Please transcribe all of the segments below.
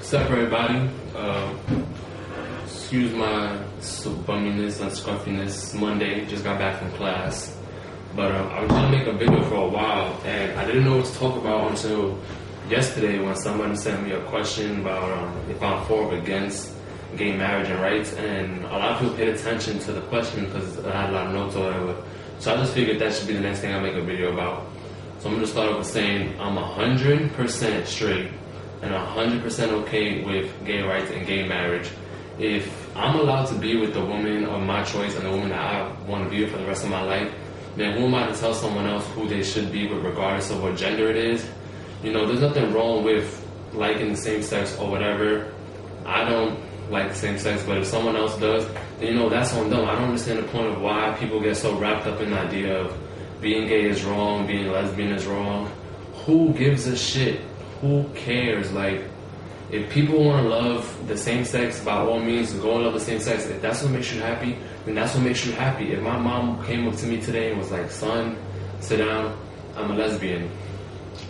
What's up, everybody? Excuse my bumminess and scruffiness. Monday, just got back from class. But I was trying to make a video for a while, and I didn't know what to talk about until yesterday when somebody sent me a question about if I'm for or against gay marriage and rights. And a lot of people paid attention to the question because I had a lot of notes or whatever. So I just figured that should be the next thing I make a video about. So I'm going to start off with saying I'm 100% straight and 100% okay with gay rights and gay marriage. If I'm allowed to be with the woman of my choice and the woman that I want to be with for the rest of my life, then who am I to tell someone else who they should be with regardless of what gender it is? You know, there's nothing wrong with liking the same sex or whatever. I don't like the same sex, but if someone else does, then you know, that's on them. I don't understand the point of why people get so wrapped up in the idea of being gay is wrong, being lesbian is wrong. Who gives a shit? Who cares? Like, if people want to love the same sex, by all means, go and love the same sex. If that's what makes you happy, then that's what makes you happy. If my mom came up to me today and was like, son, sit down, I'm a lesbian.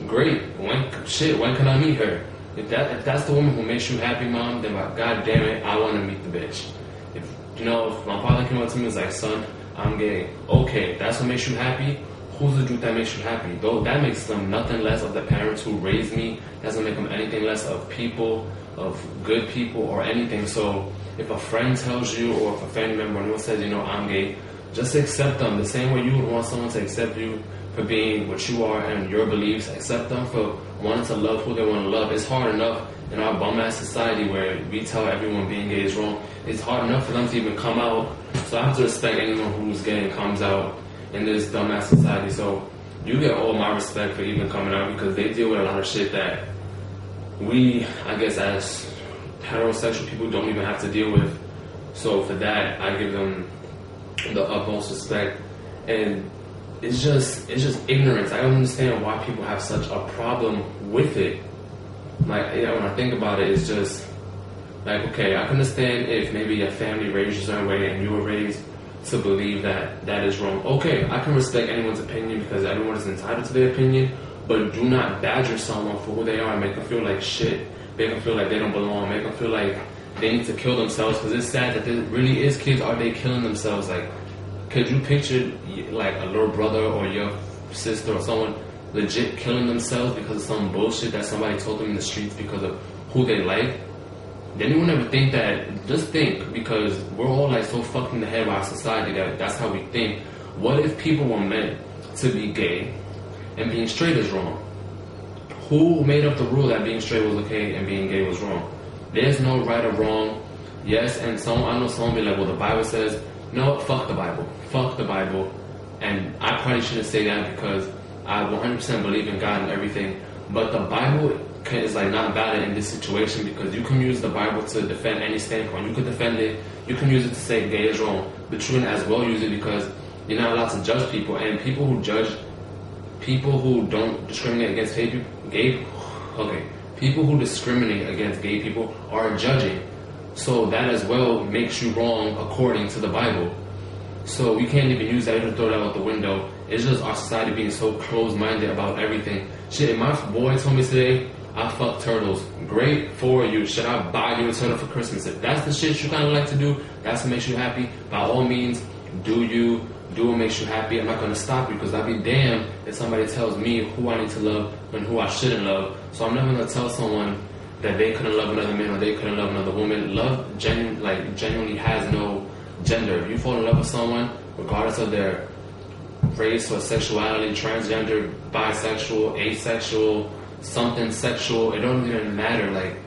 Great. When can I meet her? If that's the woman who makes you happy, mom, then God damn it, I want to meet the bitch. If my father came up to me and was like, son, I'm gay. Okay, if that's what makes you happy, who's the dude that makes you happy? Though that makes them nothing less of the parents who raised me. Doesn't make them anything less of people, of good people, or anything. So if a friend tells you, or if a family member or anyone says, I'm gay, just accept them. The same way you would want someone to accept you for being what you are and your beliefs. Accept them for wanting to love who they want to love. It's hard enough in our bum-ass society where we tell everyone being gay is wrong. It's hard enough for them to even come out. So I have to respect anyone who's gay and comes out in this dumbass society. So you get all my respect for even coming out, because they deal with a lot of shit that we, I guess, as heterosexual people don't even have to deal with. So for that, I give them the utmost respect. And it's just ignorance. I don't understand why people have such a problem with it. Like, when I think about it, it's just like, okay, I can understand if maybe a family raised you a certain way and you were raised to believe that that is wrong. Okay, I can respect anyone's opinion because everyone is entitled to their opinion, but do not badger someone for who they are and make them feel like shit. Make them feel like they don't belong. Make them feel like they need to kill themselves, because it's sad that there really is kids out there killing themselves. Like, could you picture like a little brother or your sister or someone legit killing themselves because of some bullshit that somebody told them in the streets because of who they like? Did anyone ever think that? Just think, because we're all like so fucked in the head by our society that that's how we think. What if people were meant to be gay and being straight is wrong? Who made up the rule that being straight was okay and being gay was wrong? There's no right or wrong. Yes, and I know someone be like, well, the Bible says, no, fuck the Bible. Fuck the Bible. And I probably shouldn't say that because I 100% believe in God and everything. But the Bible is like not valid in this situation, because you can use the Bible to defend any standpoint. You could defend it. You can use it to say gay is wrong, but you can as well use it because you're not allowed to judge people. And people who judge people who don't discriminate against people who discriminate against gay people are judging. So that as well makes you wrong according to the Bible. So we can't even use that. You can throw that out the window. It's just our society being so closed-minded about everything. Shit, if my boy told me today, I fuck turtles. Great for you. Should I buy you a turtle for Christmas? If that's the shit you kind of like to do, that's what makes you happy, by all means, do what makes you happy. I'm not going to stop you, because I'd be damned if somebody tells me who I need to love and who I shouldn't love. So I'm never going to tell someone that they couldn't love another man or they couldn't love another woman. Love genuinely has no gender. If you fall in love with someone, regardless of their race or sexuality, transgender, bisexual, asexual, something sexual, it don't even matter. Like,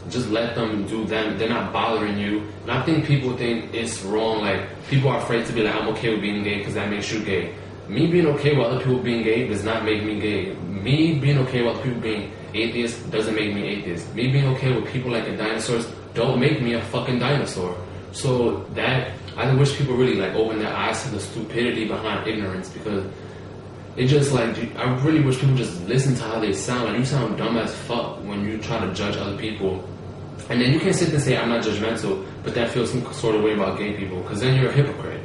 just let them do them. They're not bothering you. And I think people think it's wrong. Like, people are afraid to be like, I'm okay with being gay because that makes you gay. Me being okay with other people being gay does not make me gay. Me being okay with other people being atheist doesn't make me atheist. Me being okay with people liking dinosaurs don't make me a fucking dinosaur. So that, I wish people really like open their eyes to the stupidity behind ignorance, because it just like, I really wish people just listen to how they sound. Like, you sound dumb as fuck when you try to judge other people. And then you can sit there and say, I'm not judgmental, but that feels some sort of way about gay people, because then you're a hypocrite.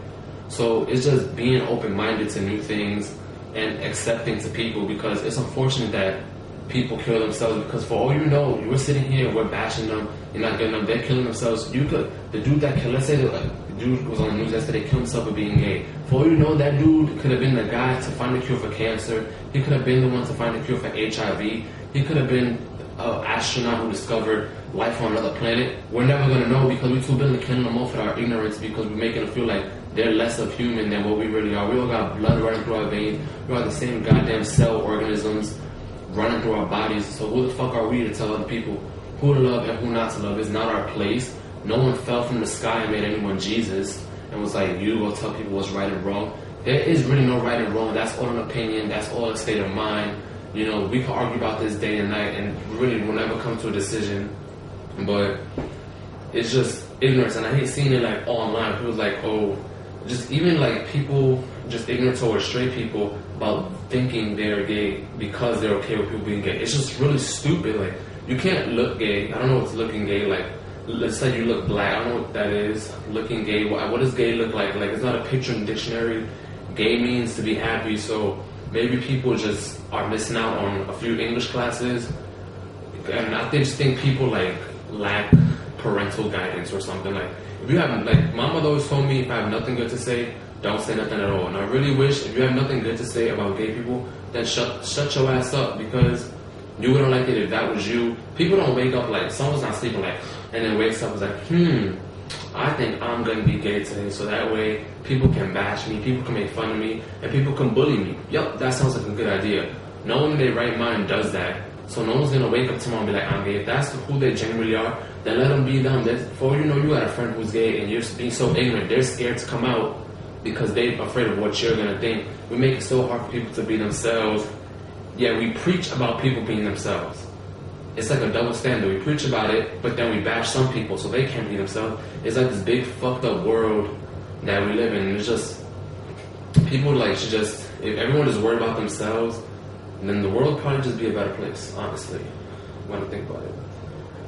So it's just being open-minded to new things and accepting to people, because it's unfortunate that people kill themselves because for all you know, you were sitting here, we're bashing them, you're not getting them, they're killing themselves. The dude that killed, let's say the dude was on the news yesterday, killed himself for being gay. For all you know, that dude could have been the guy to find the cure for cancer. He could have been the one to find the cure for HIV. He could have been an astronaut who discovered life on another planet. We're never going to know because we're too busy killing them off with our ignorance because we're making them feel like they're less of human than what we really are. We all got blood running through our veins. We all the same goddamn cell organisms running through our bodies. So who the fuck are we to tell other people who to love and who not to love? It's not our place. No one fell from the sky and made anyone Jesus and was like, you go tell people what's right and wrong. There is really no right and wrong. That's all an opinion. That's all a state of mind. You know, we can argue about this day and night and really will never come to a decision. But it's just ignorance. And I hate seeing it like online. People like, oh, just even like people just ignorant towards straight people about thinking they're gay because they're okay with people being gay. It's just really stupid. Like, you can't look gay. I don't know what's looking gay. Like, let's say you look black. I don't know what that is. Looking gay. What does gay look like? Like, it's not a picture in the dictionary. Gay means to be happy. So maybe people just are missing out on a few English classes. And I just think people like lack parental guidance or something. Like, if you have, like, my mother always told me, if I have nothing good to say, don't say nothing at all. And I really wish if you have nothing good to say about gay people, then shut your ass up, because you wouldn't like it if that was you. People don't wake up like, someone's not sleeping like, and then wakes up and is like, I think I'm going to be gay today, so that way people can bash me, people can make fun of me, and people can bully me. Yup, that sounds like a good idea. No one in their right mind does that. So no one's going to wake up tomorrow and be like, I'm gay. If that's who they genuinely are, then let them be them. For all you know, you got a friend who's gay and you're being so ignorant, they're scared to come out because they're afraid of what you're going to think. We make it so hard for people to be themselves, yet we preach about people being themselves. It's like a double standard. We preach about it, but then we bash some people so they can't be themselves. It's like this big fucked up world that we live in. And it's just, people like should just, if everyone is worried about themselves, then the world would probably just be a better place, honestly, when I think about it.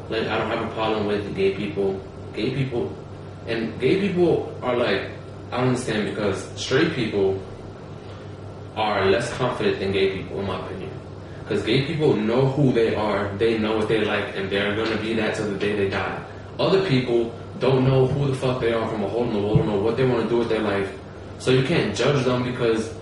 Like, I don't have a problem with gay people. Gay people are like, I don't understand, because straight people are less confident than gay people, in my opinion. Because gay people know who they are, they know what they like, and they're going to be that till the day they die. Other people don't know who the fuck they are from a hole in the wall, don't know what they want to do with their life. So you can't judge them because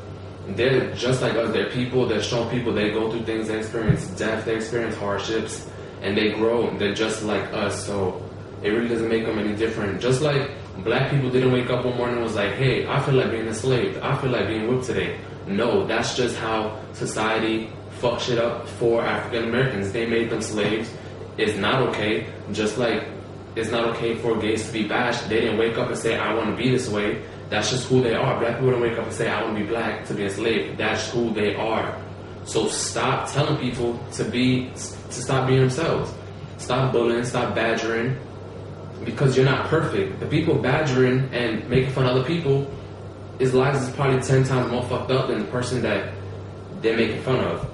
they're just like us. They're people, they're strong people, they go through things, they experience death, they experience hardships, and they grow. They're just like us, so it really doesn't make them any different. Just like black people didn't wake up one morning and was like, hey, I feel like being enslaved, I feel like being whipped today. No, that's just how society fucked shit up for African Americans. They made them slaves. It's not okay. Just like it's not okay for gays to be bashed. They didn't wake up and say, I want to be this way. That's just who they are. Black people don't wake up and say, I want to be black to be enslaved. That's who they are. So stop telling people to stop being themselves. Stop bullying, stop badgering, because you're not perfect. The people badgering and making fun of other people, his lives is probably 10 times more fucked up than the person that they're making fun of.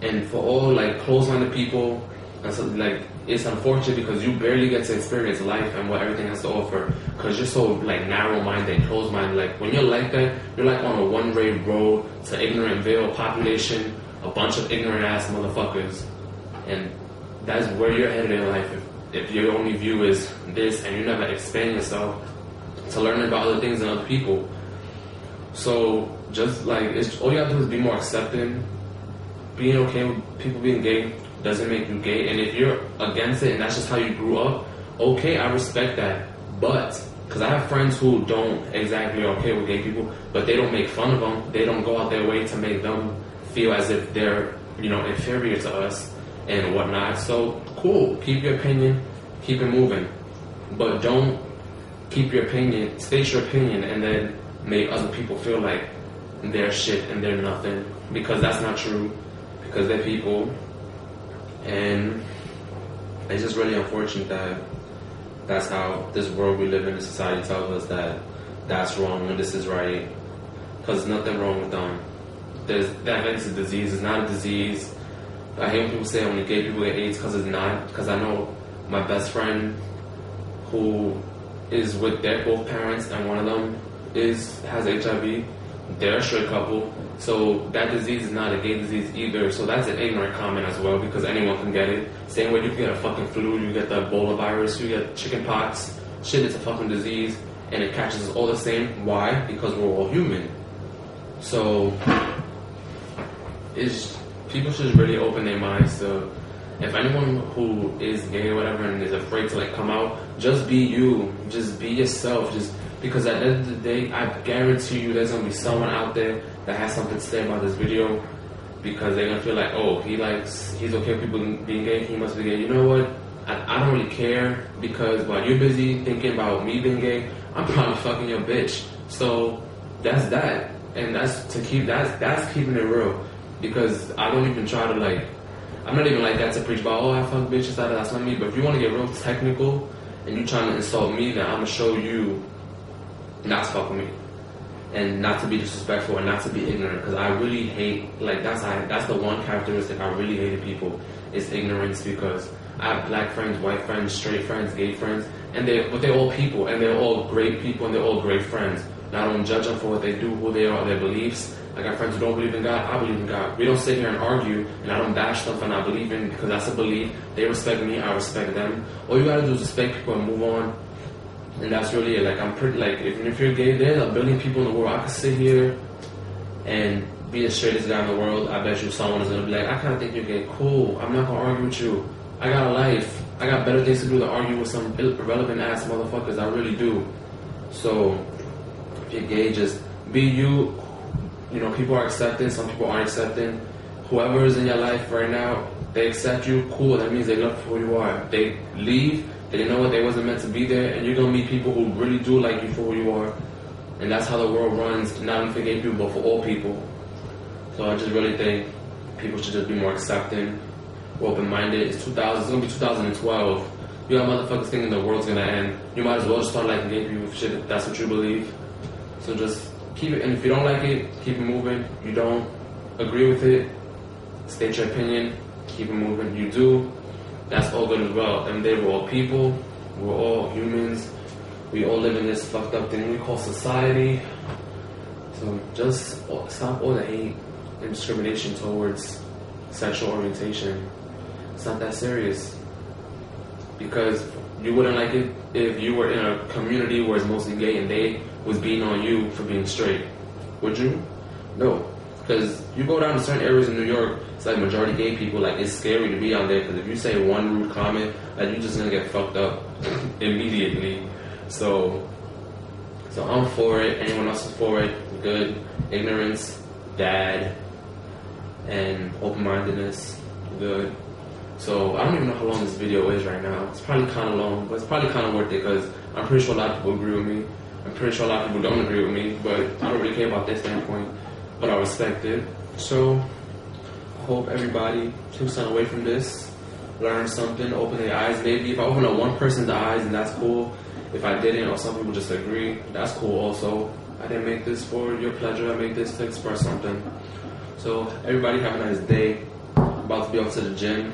And for all like close-minded people, and so, like, it's unfortunate because you barely get to experience life and what everything has to offer, because you're so like narrow-minded, closed-minded. Like, when you're like that, you're like on a one-way road to ignorantville population, a bunch of ignorant ass motherfuckers, and that's where you're headed in life. If your only view is this and you never expand yourself to learn about other things and other people. So just like, all you have to do is be more accepting. Being okay with people being gay doesn't make you gay, and if you're against it and that's just how you grew up, okay, I respect that. But because I have friends who don't exactly are okay with gay people, but they don't make fun of them. They don't go out their way to make them feel as if they're, inferior to us and whatnot. So cool, keep your opinion, keep it moving, but don't keep your opinion, state your opinion, and then make other people feel like they're shit and they're nothing, because that's not true. Because they're people, and it's just really unfortunate that that's how this world we live in, the society tells us that that's wrong and this is right, because there's nothing wrong with them. That makes a disease. It's not a disease. I hate when people say only gay people get AIDS, because it's not. Because I know my best friend who is with their both parents, and one of them has HIV. They're a straight couple. So that disease is not a gay disease either. So that's an ignorant comment as well, because anyone can get it. Same way you can get a fucking flu, you get the Ebola virus, you get chicken pox. Shit, it's a fucking disease, and it catches us all the same. Why? Because we're all human. So people should really open their minds to, if anyone who is gay or whatever and is afraid to like come out, just be you, just be yourself, just because at the end of the day, I guarantee you there's gonna be someone out there that has something to say about this video, because they're gonna feel like, oh, he's okay with people being gay, he must be gay. You know what? I don't really care, because while you're busy thinking about me being gay, I'm probably fucking your bitch. So that's that, and that's keeping it real, because I don't even try to like. I'm not even like that to preach about, oh, I fuck bitches, that's not me. But if you want to get real technical and you trying to insult me, then I'm gonna show you not to fuck with me, and not to be disrespectful, and not to be ignorant. Because I really hate, like, that's the one characteristic I really hated people, is ignorance. Because I have black friends, white friends, straight friends, gay friends, and they're all people, and they're all great people, and they're all great friends. And I don't judge them for what they do, who they are, their beliefs. I got friends who don't believe in God. I believe in God. We don't sit here and argue, and I don't bash them for not believing, because that's a belief. They respect me, I respect them. All you gotta do is respect people and move on. And that's really it. Like, I'm pretty, like, even if you're gay, there's a billion people in the world. I could sit here and be the straightest guy in the world. I bet you someone is gonna be like, I kinda think you're gay. Cool. I'm not gonna argue with you. I got a life. I got better things to do than argue with some irrelevant ass motherfuckers. I really do. So, if you're gay, just be you. You know, people are accepting, some people aren't accepting. Whoever is in your life right now, they accept you, cool, that means they love you for who you are. They leave, they didn't know what they wasn't meant to be there, and you're gonna meet people who really do like you for who you are. And that's how the world runs, not only for gay people, but for all people. So I just really think people should just be more accepting, open-minded. It's gonna be 2012. You got motherfuckers thinking the world's gonna end. You might as well just start liking gay people if shit, if that's what you believe. So just keep it, and if you don't like it, keep it moving. You don't agree with it, state your opinion, keep it moving. You do, that's all good as well. And we're all people, we're all humans, we all live in this fucked up thing we call society. So just stop all the hate and discrimination towards sexual orientation. It's not that serious. Because you wouldn't like it if you were in a community where it's mostly gay and they was beating on you for being straight. Would you? No. Because you go down to certain areas in New York, it's like majority gay people, like it's scary to be out there, because if you say one rude comment, like you're just gonna get fucked up immediately. So I'm for it. Anyone else is for it? Good. Ignorance, bad, and open-mindedness, good. So I don't even know how long this video is right now. It's probably kind of long, but it's probably kind of worth it, because I'm pretty sure a lot of people agree with me. I'm pretty sure a lot of people don't agree with me, but I don't really care about their standpoint, but I respect it. So I hope everybody took something away from this, learned something, opened their eyes. Maybe if I open up one person's eyes, and that's cool. If I didn't, or some people just agree, that's cool also. I didn't make this for your pleasure. I made this to express something. So everybody have a nice day. I'm about to be off to the gym.